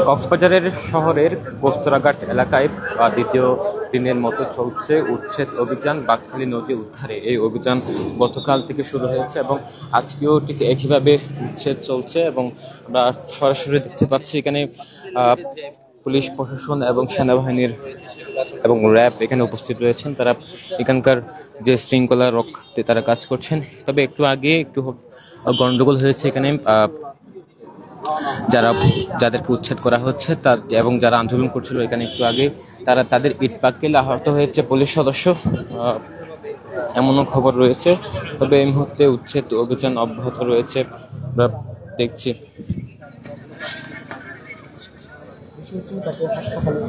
কক্সবাজারের শহরের কস্তুরাঘাট এলাকায় দ্বিতীয় দিনের মতো চলছে উচ্ছেদ অভিযান। বাকখালী নদী উদ্ধারে এই অভিযান গতকাল থেকে শুরু হয়েছে এবং আজকেও ঠিক একইভাবে উচ্ছেদ চলছে এবং আমরা সরাসরি দেখতে পাচ্ছি এখানে পুলিশ প্রশাসন এবং সেনাবাহিনীর এবং র্যাব এখানে উপস্থিত রয়েছেন। তারা এখানকার যে শৃঙ্খলা রক্ষার্থে তারা কাজ করছেন। তবে একটু আগে একটু গন্ডগোল হয়েছে এখানে, যাদেরকে উচ্ছেদ করা হচ্ছে এবং যারা আন্দোলন করছিল এখানে একটু আগে তাদের ইট পাটকেল আহত হয়েছে পুলিশ সদস্য, এমনও খবর রয়েছে। তবে এই মুহূর্তে উচ্ছেদ অভিযান অব্যাহত রয়েছে, আমরা দেখছি। তাকে হাসপাতালে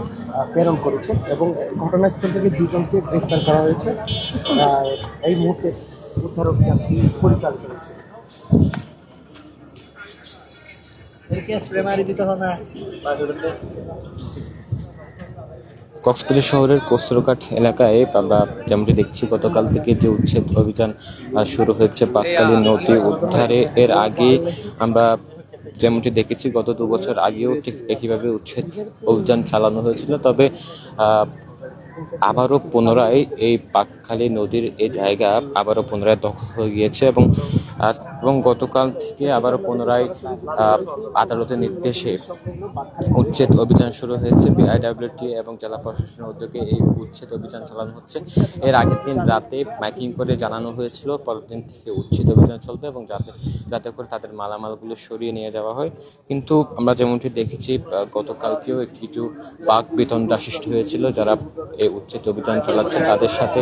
প্রেরণ করেছে এবং ঘটনাস্থল থেকে দুজনকে গ্রেফতার করা হয়েছে। এই মুহূর্তে উদ্ধার অভিযান পরিচালিত হয়েছে। কক্সবাজার শহরের কস্তুরাঘাট এলাকায় আমরা যেমনটি দেখছি গতকাল থেকে যে উচ্ছেদ অভিযান শুরু হয়েছে বাকখালী নদী উদ্ধারে। এর আগে আমরা যেমনটি দেখেছি গত 2 বছর আগেও ঠিক একইভাবে উচ্ছেদ অভিযান চালানো হয়েছিল। তবে আবারও পুনরায় এই বাকখালী নদীর এই জায়গা আবারও পুনরায় দখল হয়ে গিয়েছে এবং গতকাল থেকে আবারও পুনরায় আদালতের নির্দেশে উচ্ছেদ অভিযান শুরু হয়েছে। বিআইডব্লিউটি এবং জেলা প্রশাসনের উদ্যোগে এই উচ্ছেদ অভিযান চালানো হচ্ছে। এর আগের দিন রাতে মাইকিং করে জানানো হয়েছিল পরের দিন থেকে উচ্ছেদ অভিযান চলবে এবং যাতে করে তাদের মালামালগুলো সরিয়ে নিয়ে যাওয়া হয়। কিন্তু আমরা যেমনটি দেখেছি গতকালকেও কিছু বাক বিতণ্ডা সৃষ্টি হয়েছিল। যারা এই উচ্ছেদ অভিযান চালাচ্ছে তাদের সাথে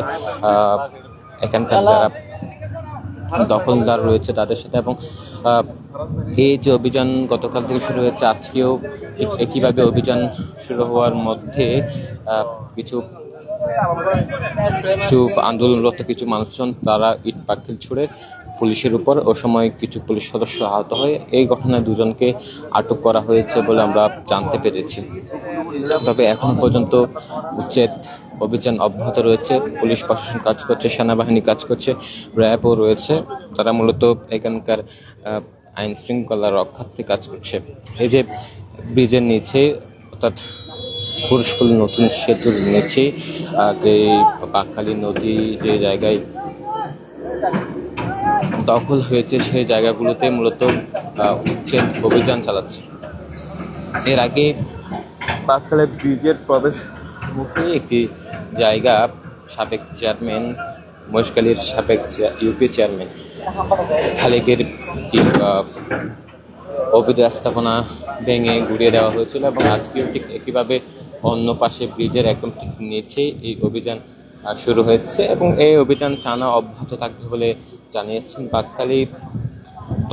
এখানকার যারা দখলদার রয়েছে তাদের সাথে, এবং এই যে অভিযান গতকাল থেকে শুরু হয়েছে আজকেও একইভাবে অভিযান শুরু হওয়ার মধ্যে কিছু আন্দোলনরত কিছু মানুষজন তারা ইট পাটকেল ছুড়ে পুলিশের উপর, ও সময় কিছু পুলিশ সদস্য আহত হয়। এই ঘটনায় 2 জনকে আটক করা হয়েছে বলে আমরা জানতে পেরেছি। তবে এখনো পর্যন্ত উচ্ছেদ অভিযান অব্যাহত রয়েছে। পুলিশ প্রশাসন কাজ করছে, সেনাবাহিনী কাজ করছে, র্যাবও রয়েছে। তারা মূলত এখানকার আইন শৃঙ্খলা রক্ষার্থে কাজ করছে। এই যে ব্রিজের নিচে অর্থাৎ পুরুষকুল নতুন সেতুর নিচে এই বাকখালী নদী যে জায়গায় দখল হয়েছে সেই জায়গাগুলোতে মূলত উচ্ছেদ অভিযান চালাচ্ছে। এর আগে বাকখালী ব্রিজের প্রবেশ মুখে একটি জায়গা সাবেক চেয়ারম্যান মহেশখালীর সাবেক ইউপি চেয়ারম্যান খালেকের অবৈধ স্থাপনা ভেঙে গুড়িয়ে দেওয়া হয়েছিল এবং আজকেও ঠিক একইভাবে অন্য পাশে ব্রিজের একদম ঠিক নিচে এই অভিযান শুরু হয়েছে এবং এই অভিযান টানা অব্যাহত থাকবে বলে জানিয়েছেন। বাকখালী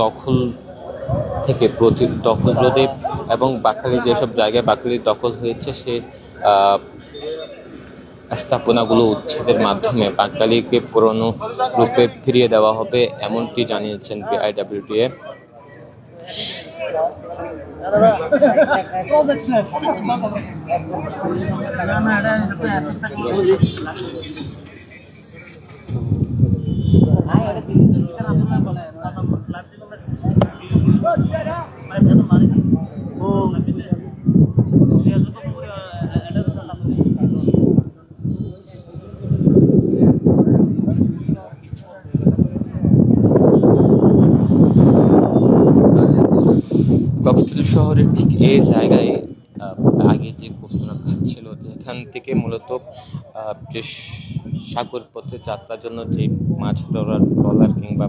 দখল থেকে দখল রোধে এবং বাকখালী যেসব জায়গায় বাকখালী দখল হয়েছে সেই স্থাপনাগুলো উচ্ছেদের মাধ্যমে বাকখালীকে পুরনো রূপে ফিরিয়ে দেওয়া হবে, এমনটি জানিয়েছেন বিআইডব্লিউটিএ। কক্সবাজার শহরের ঠিক এই জায়গায় আগে যে কস্তুরাঘাট ছিল, যেখান থেকে মূলত যে সাগর পথে যাত্রার জন্য যে মাছ ধরার ট্রলার কিংবা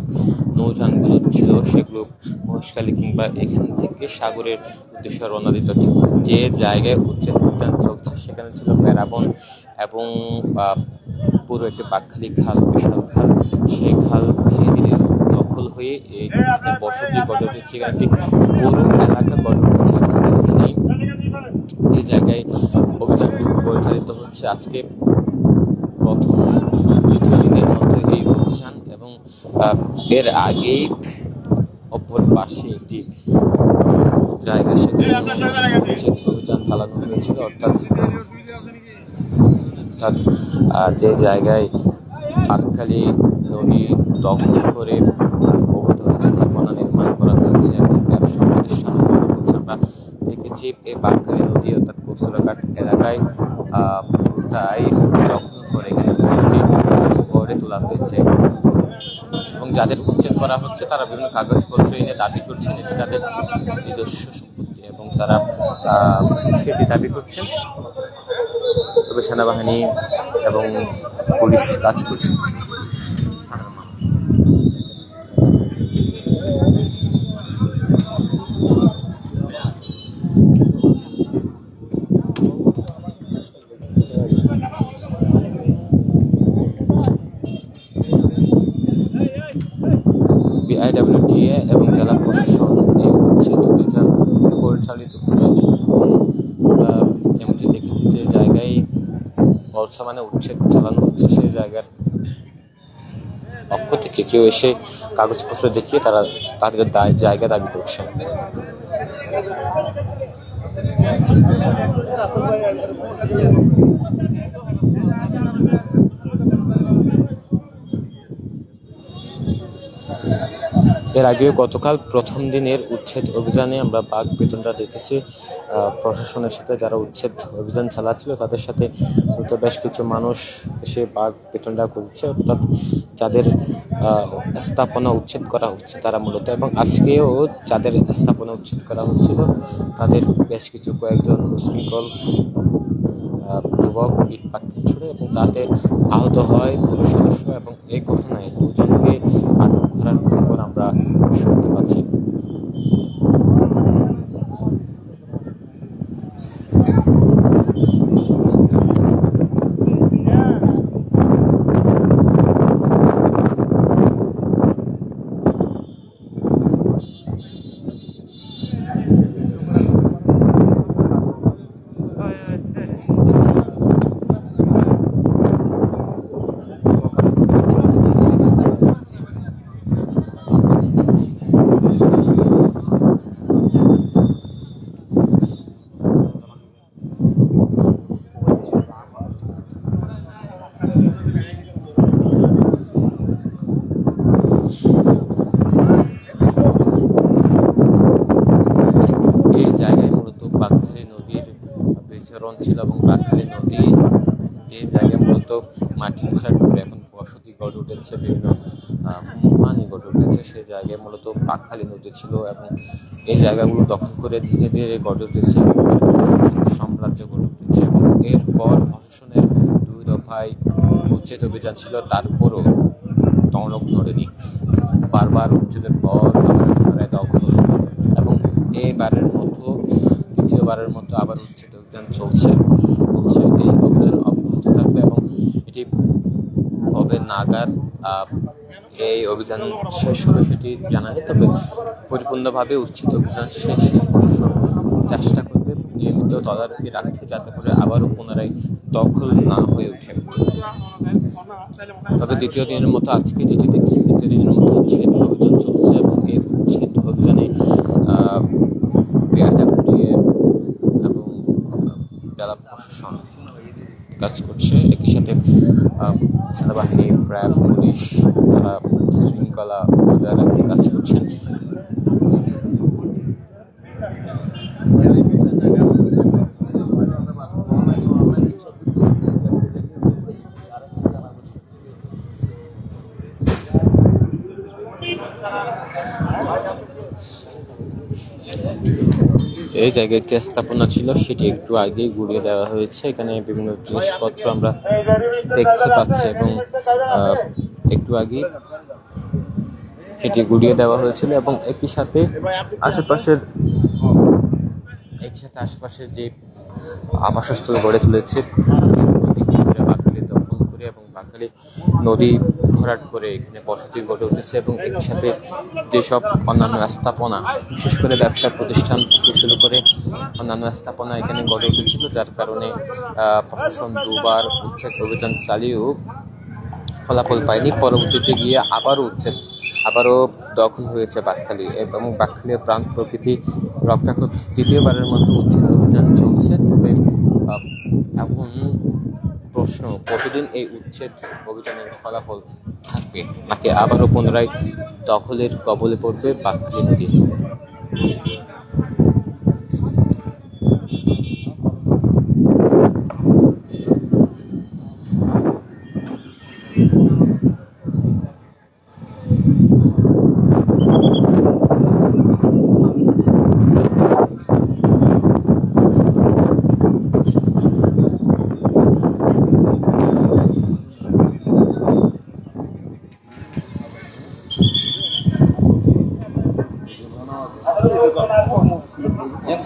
নৌযানগুলো ছিল সেগুলো মহেশখালী কিংবা এখান থেকে সাগরের উদ্দেশ্যে রওনা দিত। ঠিক যে জায়গায় উচ্ছেদ অভিযান চলছে সেখানে ছিল বেড়াবন এবং পুরো একটি বাকখালী খাল, বিশাল খাল। সেই খাল ধীরে ধীরে দখল হয়ে এই বসতি গড়ে উঠেছে, একটি পুরো এলাকা গড়ে উঠেছে। এখানেই এই জায়গায় অভিযানটুকু পরিচালিত হচ্ছে। আজকে প্রথম 2 দিনের মতো এই অভিযান এবং এর আগেই অপর পাশে একটি জায়গা সেখানে অভিযান চালানো হয়েছিল, অর্থাৎ যে জায়গায় বাকখালী নদী দখল করে অবৈধ স্থাপনা নির্মাণ করা হয়েছে এবং ব্যবসা প্রতিষ্ঠান আমরা দেখেছি এই বাঁকখালী নদী অর্থাৎ কচুরাঘাট এলাকায় প্রায় দখল করে এখানে বসতি গড়ে তোলা হয়েছে এবং যাদের উচ্ছেদ করা হচ্ছে তারা বিভিন্ন কাগজপত্র এনে দাবি করছেন এটি তাদের নিজস্ব সম্পত্তি এবং তারা সেটি দাবি করছেন। তবে সেনাবাহিনী এবং পুলিশ কাজ করছে। বিআইডব্লিউটিএ এবং জেলা প্রশাসন এই উচ্ছেদ অভিযান পরিচালিত করছে। যেমনটি দেখেছি যে জায়গায় বর্তমানে উচ্ছেদ চালানো হচ্ছে সেই জায়গার পক্ষ থেকে কেউ এসে কাগজপত্র দেখিয়ে তারা তাদের জায়গা দাবি করছে। এর আগেও গতকাল প্রথম দিনের উচ্ছেদ অভিযানে আমরা বাঘ বেতনটা দেখেছি। প্রশাসনের সাথে যারা উচ্ছেদ অভিযান চালাচ্ছিল তাদের সাথে বেশ কিছু মানুষ এসে বাঘ বেতনটা করছে, অর্থাৎ যাদের স্থাপনা উচ্ছেদ করা হচ্ছে তারা মূলত, এবং আজকেও যাদের স্থাপনা উচ্ছেদ করা হচ্ছিল তাদের বেশ কিছু কয়েকজন উশৃঙ্খল যুবক ইট পাটকেল ছুড়ে এবং তাতে আহত হয় পুলিশ সদস্য, এবং এই ঘটনায় দুজনকে আটক করার খবর আমরা শুনতে পাচ্ছি। ছিল এবং বাঁকখালী নদী যে জায়গায় মূলত মাটি ভরাট করে এখন বসতি গড়ে উঠেছে, বিভিন্ন পানি গড়ে উঠেছে, সেই জায়গায় মূলত বাঁকখালী নদী ছিল এবং এই জায়গাগুলো দখল করে ধীরে ধীরে গড়ে উঠেছে সাম্রাজ্য গড়ে উঠেছে। এবং এরপর প্রশাসনের 2 দফায় উচ্ছেদ অভিযান ছিল, তারপরও টনক নড়েনি। বারবার উচ্ছেদের পর দখল এবং এবারের মতো দ্বিতীয়বারের মতো আবার উচ্ছেদ অভিযান চলছে। প্রশাসন বলছে এই অভিযান অব্যাহত থাকবে এবং এটি কবে নাগাদ এই অভিযান শেষ হবে সেটি জানা নেই, তবে পরিপূর্ণভাবে উচ্ছেদ অভিযান শেষে প্রশাসন চেষ্টা করবে নিয়মিত তদারকি রাখতে, যাতে করে আবারও পুনরায় দখল না হয়ে ওঠে। তবে দ্বিতীয় দিনের মতো আজকে যেটি দেখছি, দ্বিতীয় দিনের মতো উচ্ছেদ অভিযান চলছে এবং এই উচ্ছেদ অভিযানে বিআইডব্লিউটিএ এবং জেলা প্রশাসন কাজ করছে। একই সাথে সেনাবাহিনী, র্যাব, পুলিশ তারা শৃঙ্খলা বজায় রাখতে কাজ করছেন। এই জায়গায় একটি স্থাপনা ছিল, সেটি একটু আগেই গুড়িয়ে দেওয়া হয়েছে। এখানে বিভিন্ন জিনিসপত্র আমরা দেখতে পাচ্ছি এবং একটু আগে এটি গুড়িয়ে দেওয়া হয়েছিল এবং একই সাথে আশেপাশের যে আবাসস্থল গড়ে তুলেছে বাঁকখালী দখল করে এবং বাঁকখালী নদী ভরাট করে এখানে বসতি গড়ে উঠেছে এবং একই সাথে যেসব অন্যান্য স্থাপনা, বিশেষ করে ব্যবসা প্রতিষ্ঠান থেকে শুরু করে অন্যান্য স্থাপনা এখানে গড়ে উঠেছিল, যার কারণে প্রশাসন 2 বার উচ্ছেদ অভিযান চালিয়েও ফলাফল পায়নি। পরবর্তীতে গিয়ে আবারও দখল হয়েছে বাঁকখালী এবং বাঁকখালীর প্রাণ প্রকৃতি রক্ষা করতে দ্বিতীয়বারের মতো উচ্ছেদ অভিযান চলছে। তবে এখন প্রশ্ন, কতদিন এই উচ্ছেদ অভিযানের ফলাফল থাকবে, নাকি আবারও পুনরায় দখলের কবলে পড়বে বাঁকখালী নদী।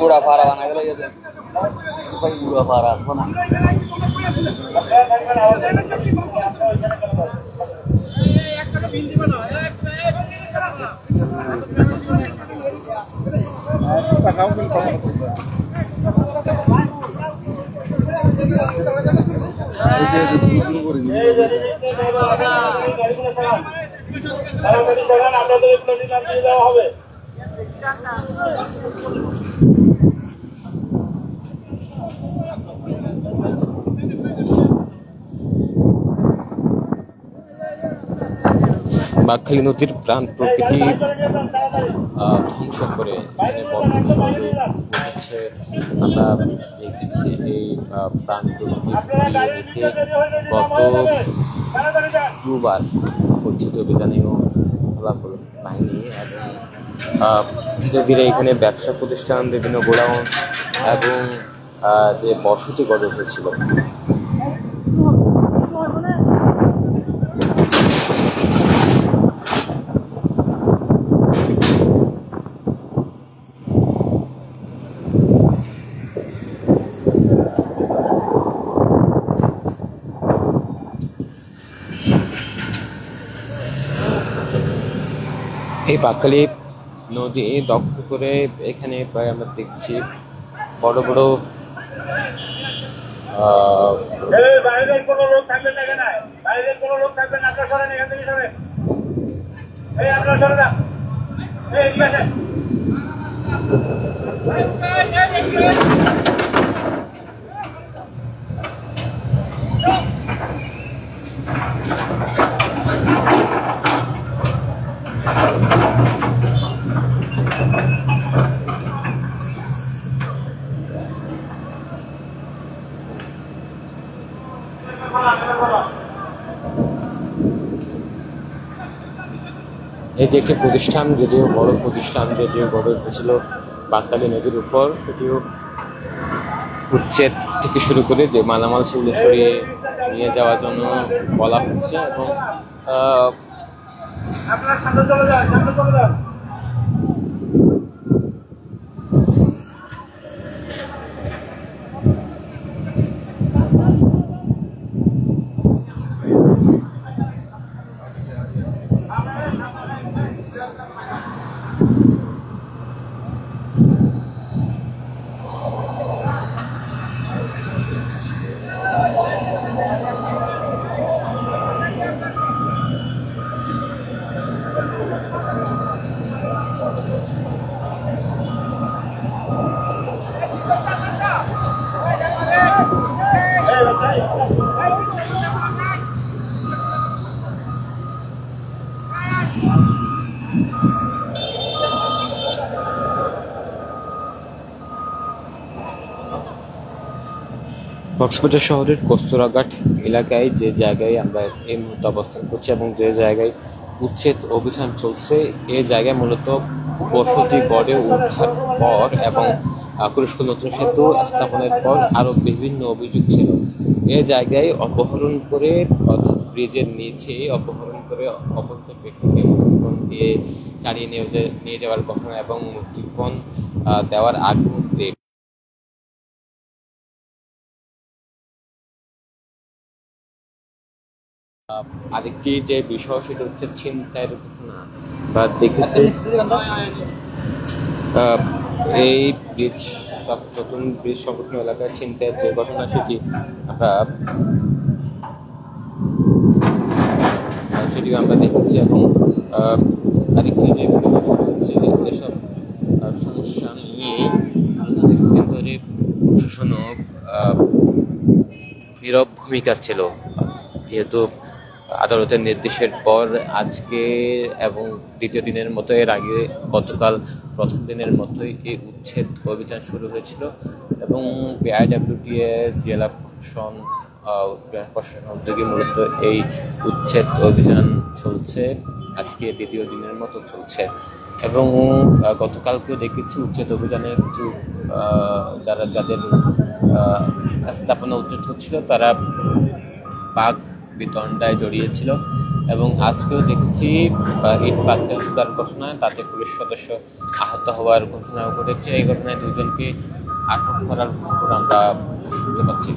বুড়া ফারা বানা গেল বুড়া ফারা না হবে বাকখালী নদীর প্রাণ প্রকৃতি ধ্বংস করে এখানে বসতি বাড়ি হচ্ছে। আমরা দেখেছি এই প্রাণ প্রকৃতি গত দুবার পরিচিত অভিযানেও ফলাফল পায়নি এবং ধীরে ধীরে এখানে ব্যবসা প্রতিষ্ঠান, বিভিন্ন গোডাউন এবং যে বসতি গড়ে হয়েছিল। এই বাকখালী নদী দখল করে এখানে প্রায় আমরা দেখছি বড় বড় বাইরের কোনো লোক থাকবেন না, এখানে বাইরের কোনো লোক থাকবেন না, আপনারা সরেন এখান থেকে সরেন, এই আপনারা সরে যান, এই ঠিক আছে। এই যে একটি প্রতিষ্ঠান, যদিও বড় প্রতিষ্ঠান, যদিও গড়ে উঠেছিল বাকখালী নদীর উপর, সেটিও উচ্ছেদ থেকে শুরু করে যে মালামাল সেগুলো সরিয়ে নিয়ে যাওয়ার জন্য বলা হচ্ছে এবং আপনারা সামনে চলে যান, সামনে চলে যান। কক্সবাজার শহরের কস্তুরাঘাট এলাকায় যে জায়গায় আমরা এই মুহূর্তে অবস্থান করছি এবং যে জায়গায় উচ্ছেদ অভিযান চলছে, এই জায়গায় মূলত বসতি গড়ে ওঠার পর এবং কুরুষ্ক নতুন সেতু স্থাপনের পর আরও বিভিন্ন অভিযোগ ছিল। এই জায়গায় অপহরণ করে, অর্থাৎ ব্রিজের নিচে অপহরণ করে অপহৃত ব্যক্তিকে মুক্তিপণ দিয়ে চালিয়ে নিয়ে যাওয়ার ঘটনা এবং মুক্তিপণ দেওয়ার আগ মুহূর্তে আরেকটি যে বিষয় সেটা হচ্ছে ছিনতাইয়ের ঘটনা বা দেখেছি। এই ব্রিজ নতুন ব্রিজ সংলগ্ন এলাকায় ছিনতাইয়ের যে ঘটনা সেটি আমরা দেখেছি এবং আরেকটি যে বিষয় সেটা হচ্ছে এসব সমস্যা নিয়ে দীর্ঘদিন ধরে প্রশাসনও নীরব ভূমিকার ছিল, যেহেতু আদালতের নির্দেশের পর আজকে এবং দ্বিতীয় দিনের মতো এর আগে গতকাল প্রথম দিনের মতোই এই উচ্ছেদ অভিযান শুরু হয়েছিল এবং বিআইডব্লিউটিএ জেলা প্রশাসন উদ্যোগে মূলত এই উচ্ছেদ অভিযান চলছে, আজকে দ্বিতীয় দিনের মতো চলছে এবং গতকালকেও দেখেছি উচ্ছেদ অভিযানে কিছু যাদের স্থাপনা উচ্ছেদ হচ্ছিল তারা বাঘ বিতণ্ডায় জড়িয়েছিল এবং আজকেও দেখেছি ইট পাটকেল সুতার ঘটনায় তাতে পুলিশ সদস্য আহত হওয়ার ঘটনাও ঘটেছে। এই ঘটনায় দুজনকে আটক করার খবর আমরা শুনতে পাচ্ছি।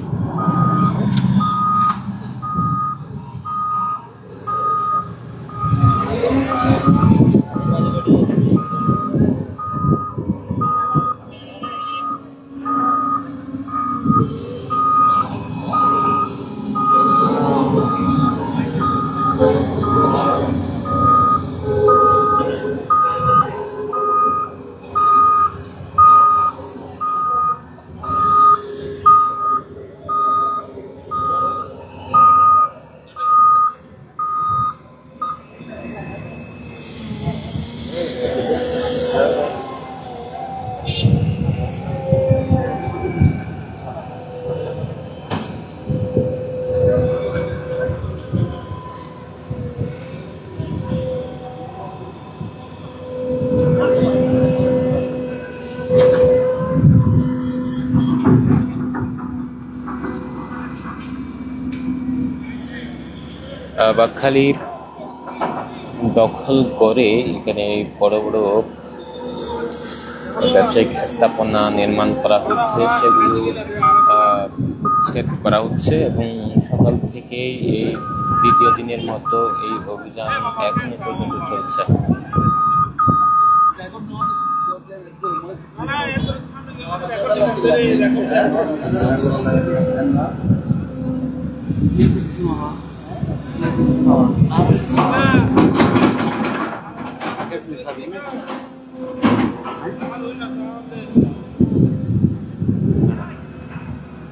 বাকখালী দখল করে এখানে বড় বড় ব্যবসায়িক স্থাপনা নির্মাণ করা হচ্ছে, সেগুলো উচ্ছেদ করা হচ্ছে এবং সকাল থেকে এই দ্বিতীয় দিনের মতো এই অভিযান এখনো পর্যন্ত চলছে।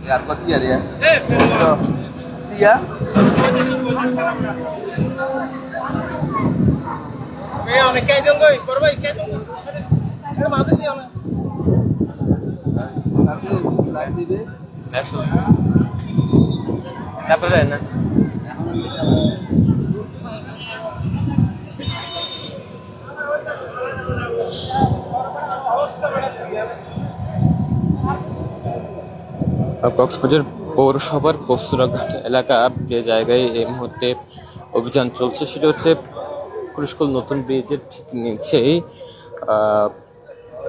Lihat kok dia dia. Dia. Eh, oleh kayak dong, guys. Baru baik kayak dong. Ini mau ke sini, oleh. Satu slide di deh. Dapat na? Cox's Bazar পৌরসভার কস্তুরাঘাট এলাকা যে জায়গায় এই মুহূর্তে অভিযান চলছে সেটা হচ্ছে কুরিশকুল নতুন ব্রিজের ঠিক নিচেই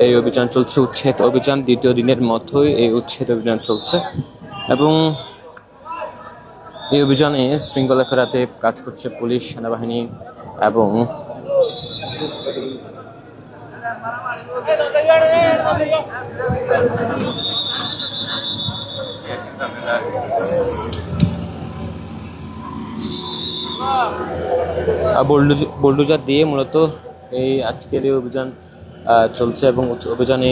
এই অভিযান চলছে, উচ্ছেদ অভিযান। দ্বিতীয় দিনের মতোই এই উচ্ছেদ অভিযান চলছে এবং এই অভিযানে শৃঙ্খলা ফেরাতে কাজ করছে পুলিশ, সেনাবাহিনী এবং বুলডোজার দিয়ে মূলত এই আজকের এই অভিযান চলছে এবং অভিযানে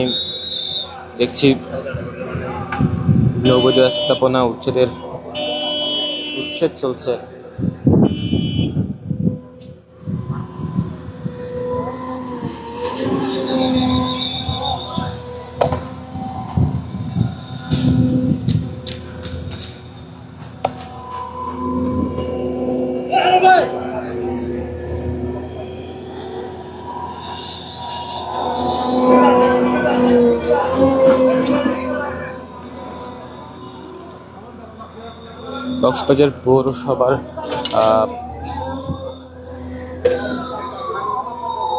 দেখছি নবীয় স্থাপনা উচ্ছেদ চলছে। কক্সবাজার পৌরসভার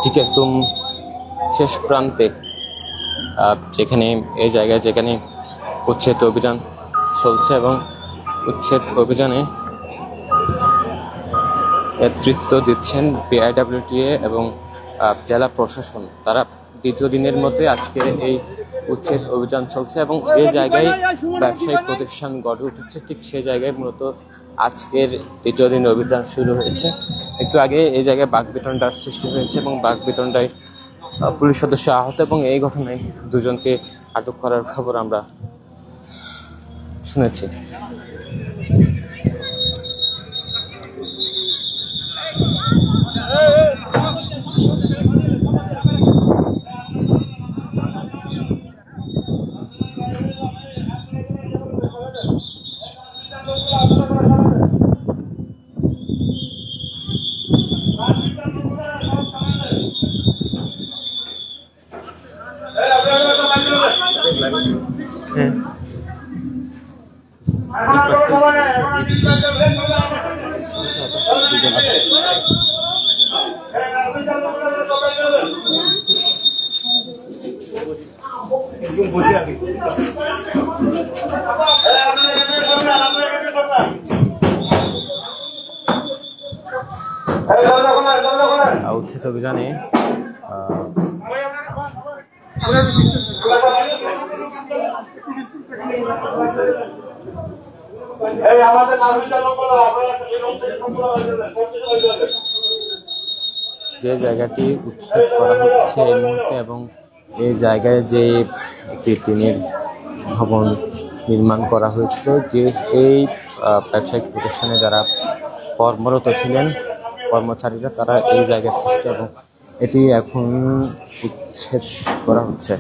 ঠিক একদম শেষ প্রান্তে যেখানে এই জায়গায় যেখানে উচ্ছেদ অভিযান চলছে এবং উচ্ছেদ অভিযানে নেতৃত্ব দিচ্ছেন বিআইডব্লিউটিএ এবং জেলা প্রশাসন। তারা দ্বিতীয় দিনের মধ্যে আজকে এই উচ্ছেদ অভিযান চলছে এবং যে জায়গায় ব্যবসায়িক প্রতিষ্ঠান গড়ে উঠেছে ঠিক সেই জায়গায় মূলত আজকের দ্বিতীয় দিন অভিযান শুরু হয়েছে। একটু আগে এই জায়গায় বাকবিতণ্ডার সৃষ্টি হয়েছে এবং বাকবিতণ্ডায় পুলিশ সদস্য আহত এবং এই ঘটনায় দুজনকে আটক করার খবর আমরা শুনেছি। উচ্ছেদ অভিযানে যে জায়গাটি উচ্ছেদ করা হচ্ছে এই মুহূর্তে এবং এই জায়গায় যে একটি টিনের ভবন নির্মাণ করা হয়েছিল, যে এই ব্যবসায়িক প্রতিষ্ঠানে যারা কর্মরত ছিলেন কর্মচারীরা, তারা এই জায়গায় থাকছে এবং এটি এখন উচ্ছেদ করা হচ্ছে।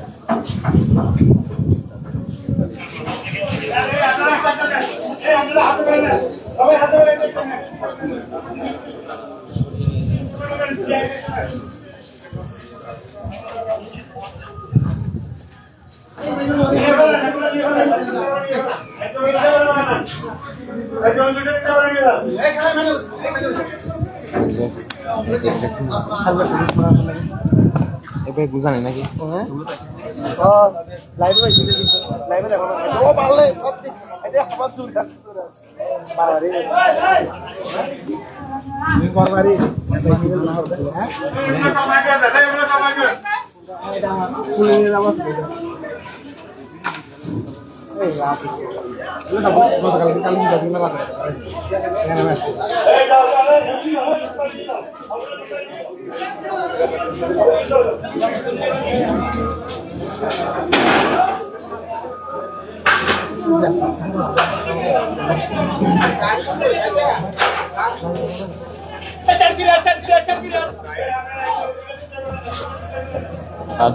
এবার বুঝা নেই নাকি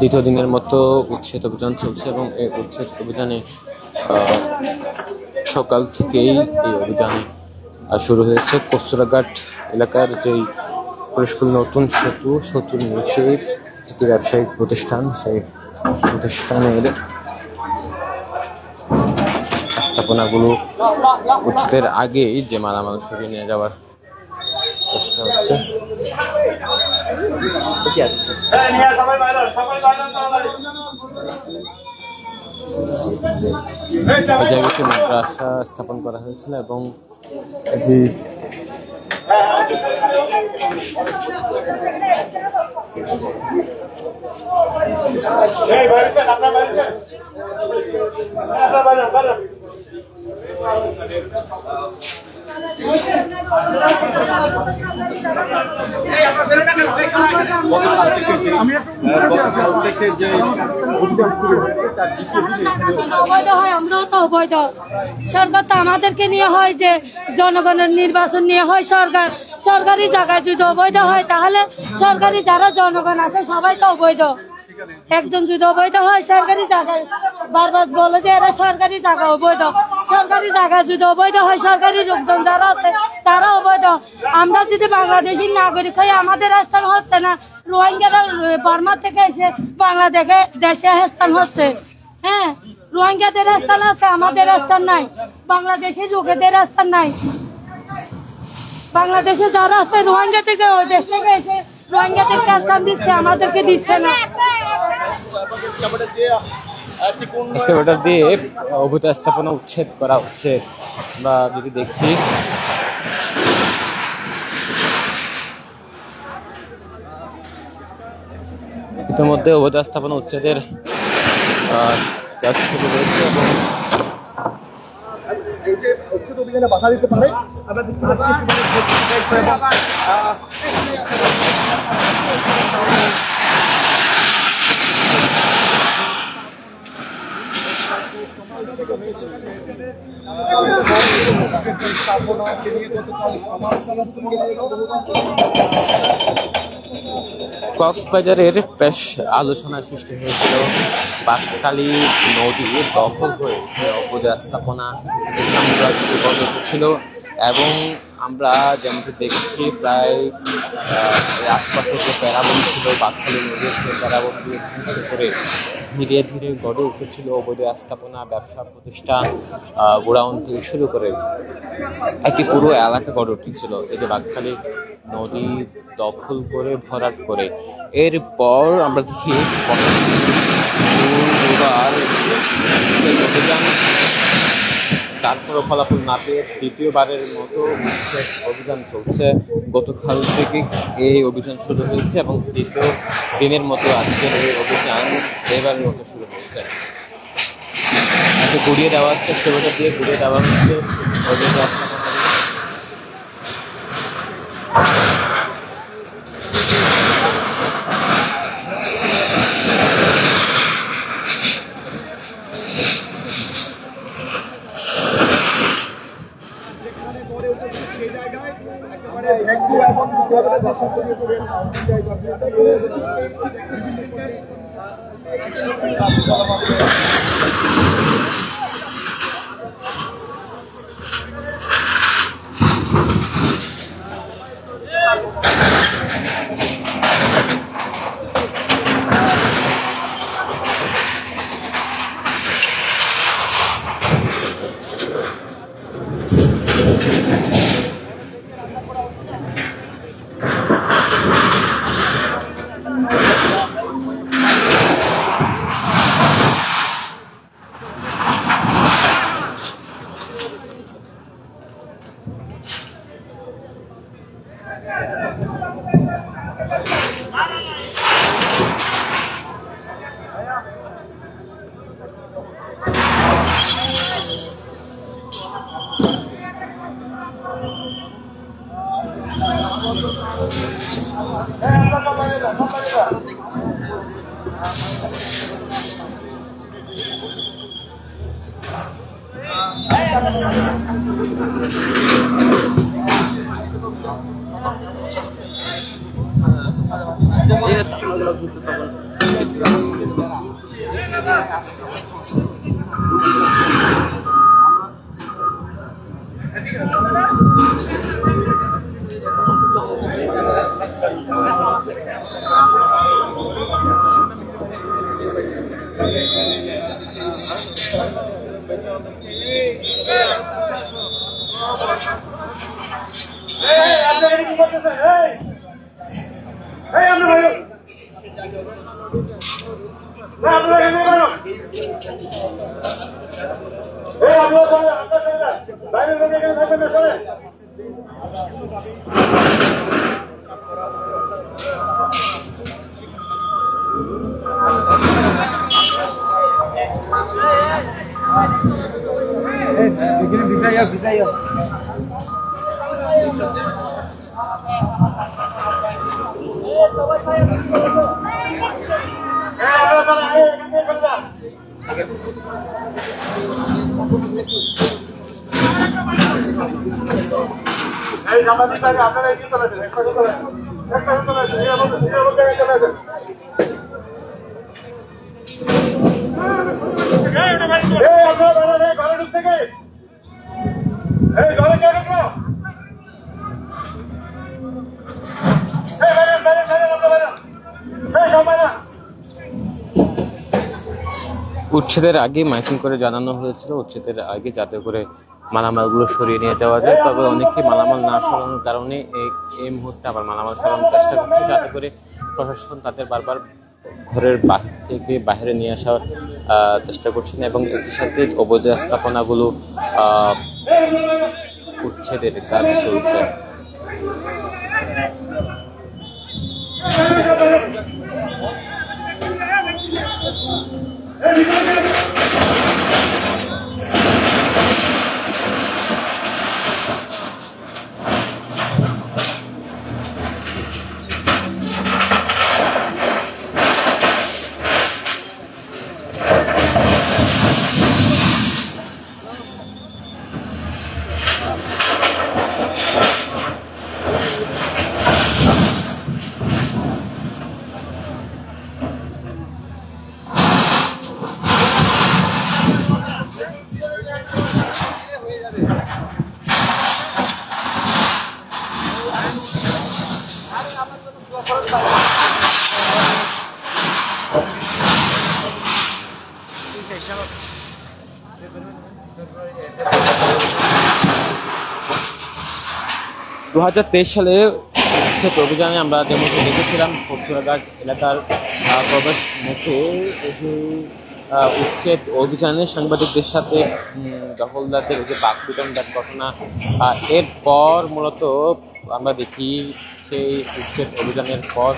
দ্বিতীয় দিনের মতো উচ্ছেদ অভিযান চলছে এবং এই উচ্ছেদ অভিযানে সকাল থেকেই এই অভিযানে শুরু হয়েছে। কস্তুরাঘাট এলাকার যেই পুরস্কুল নতুন সেতুর নিচে একটি ব্যবসায়িক প্রতিষ্ঠান, সেই প্রতিষ্ঠানের স্থাপনাগুলো উচ্ছেদের আগেই যে মালামাল সরিয়ে নিয়ে যাওয়ার চেষ্টা হচ্ছে। এই জায়গাটি মাদ্রাসা স্থাপন করা হয়েছিল এবং যে অবৈধ হয়, আমরাও তো অবৈধ। সরকার তো আমাদেরকে নিয়ে হয় যে জনগণের নির্বাচন নিয়ে হয়, সরকারি জায়গায় যদি অবৈধ হয় তাহলে সরকারি যারা জনগণ আছে সবাই তো অবৈধ। একজন যদি অবৈধ হয় সরকারি জায়গায়, বারবার বলে যে এরা সরকারি জায়গা অবৈধ, সরকারি জায়গা যদি অবৈধ হয় সরকারি লোকজন যারা আছে তারা অবৈধ। আমরা যদি বাংলাদেশের নাগরিক হয়ে আমাদের স্থান হচ্ছে না, রোহিঙ্গারা বর্মা থেকে এসে দেশে স্থান হচ্ছে। হ্যাঁ, রোহিঙ্গাদের স্থান আছে, আমাদের স্থান নাই, বাংলাদেশের লোকেদের স্থান নাই। বাংলাদেশে যারা আছে রোহিঙ্গা থেকে ওই দেশ থেকে এসে রোহিঙ্গাদেরকে স্থান দিচ্ছে, আমাদেরকে দিচ্ছে না। এক্সকাভেটর দিয়ে অবৈধ স্থাপনা উচ্ছেদ করা হচ্ছে। আমরা যদি দেখছি ইতিমধ্যে অবৈধ স্থাপনা উচ্ছেদের কাজ শুরু হয়েছে এবং এই যে উচ্ছেদ অভিযানে বাধা দিতে পারে আমরা দেখতে পাচ্ছি কক্সবাজারের বেশ আলোচনা সৃষ্টি হয়েছিল বাঁকখালী নদী দখল হয়ে অবৈধ স্থাপনা ছিল এবং আমরা যেমনটি দেখছি প্রায় আশপাশে যে প্যারাবন্দি ছিল বাঁকখালী নদীর সেই প্যারাবন্দি করে ধীরে ধীরে গড়ে উঠেছিল অবৈধ স্থাপনা, ব্যবসা প্রতিষ্ঠান, গোডাউন থেকে শুরু করে একটি পুরো এলাকা গড়ে উঠেছিল। এই যে বাঁকখালী নদী দখল করে ভরাট করে এরপর আমরা দেখি দ্বিতীয়বার অভিযান, তারপরও ফলাফল না পেয়ে দ্বিতীয়বারের মতো অভিযান চলছে। গতকাল থেকে এই অভিযান শুরু হয়েছে এবং দ্বিতীয় দিনের মতো আজকের এই অভিযান এবারের মতো শুরু হয়েছে। ঘুরিয়ে দেওয়া হচ্ছে, সেবাটা দিয়ে ঘুরিয়ে দেওয়া হচ্ছে অভিযান। উচ্ছেদের আগে মাইকিং করে জানানো হয়েছিল উচ্ছেদের আগে যাতে করে মালামালগুলো সরিয়ে নিয়ে যাওয়া যায়। তবে অনেকে মালামাল না সরানোর কারণে এই মুহূর্তে আবার মালামাল সরানোর চেষ্টা করছে, যাতে করে প্রশাসন তাদের বারবার ঘরের বাহির থেকে বাইরে নিয়ে আসার চেষ্টা করছেন এবং একই সাথে অবৈধ স্থাপনাগুলো উচ্ছেদের কাজ চলছে। দু 2023 সালে অভিযানে আমরা যেমন দেখেছিলাম কচুরাঘাট এলাকার প্রবেশ মুখে যে উচ্ছেদ অভিযানে সাংবাদিকদের সাথে দখলদারদের যে বাকবিতণ্ডার ঘটনা, এরপর মূলত আমরা দেখি সেই উচ্ছেদ অভিযানের পর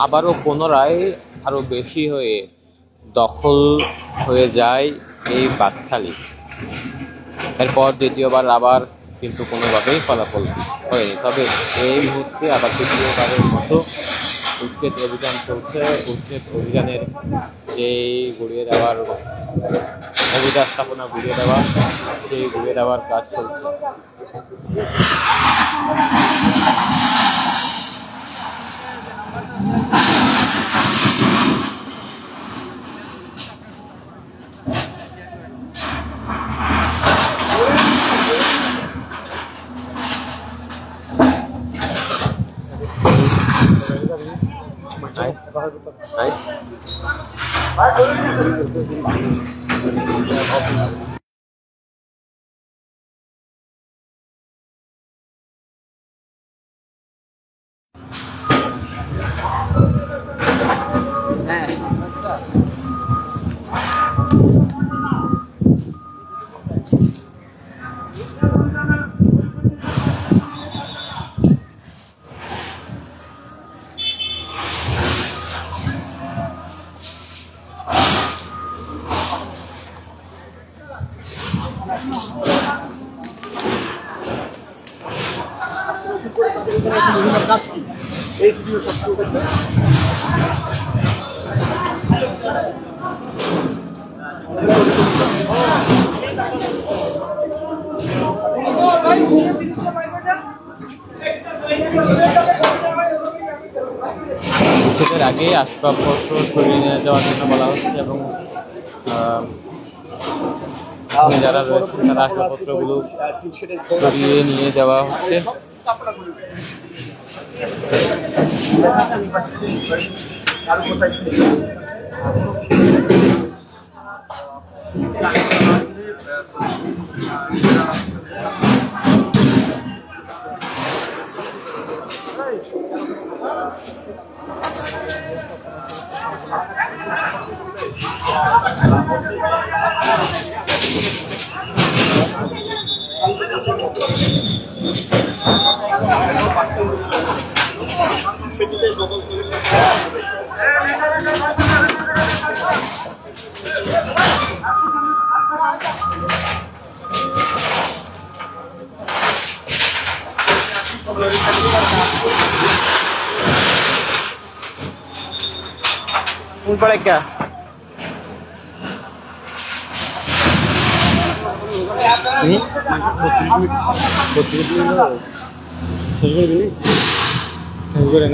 আবারও পুনরায় আরও বেশি হয়ে দখল হয়ে যায় এই বাকখালী। এরপর দ্বিতীয়বার আবার কিন্তু কোনোভাবেই ফলাফল হয়নি। তবে এই মুহূর্তে আবার দ্বিতীয়বারের মতো উচ্ছেদ অভিযান চলছে। উচ্ছেদ অভিযানের যে গুড়িয়ে দেওয়ার অভিযান স্থাপনা গুড়িয়ে দেওয়া, সেই গুড়িয়ে দেওয়ার কাজ চলছে। উচ্ছেদের আগে আসবাবপত্র সরিয়ে নিয়ে যাওয়ার জন্য বলা হচ্ছে এবং যারা রয়েছেন তারা আসবাবপত্রগুলো সরিয়ে নিয়ে যাওয়া হচ্ছে। पड़े क्या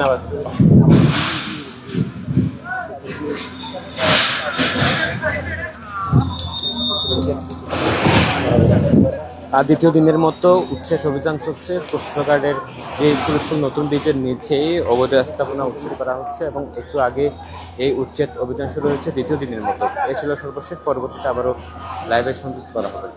ना बस আর দ্বিতীয় দিনের মতো উচ্ছেদ অভিযান চলছে। কোস্টগার্ডের যে তুরস্ক নতুন ব্রিজের নিচেই অবৈধ স্থাপনা উচ্ছেদ করা হচ্ছে এবং একটু আগে এই উচ্ছেদ অভিযান শুরু হয়েছে দ্বিতীয় দিনের মতো। এই ছিল সর্বশেষ। পরবর্তীতে আবারও লাইভে সংযুক্ত করা হবে।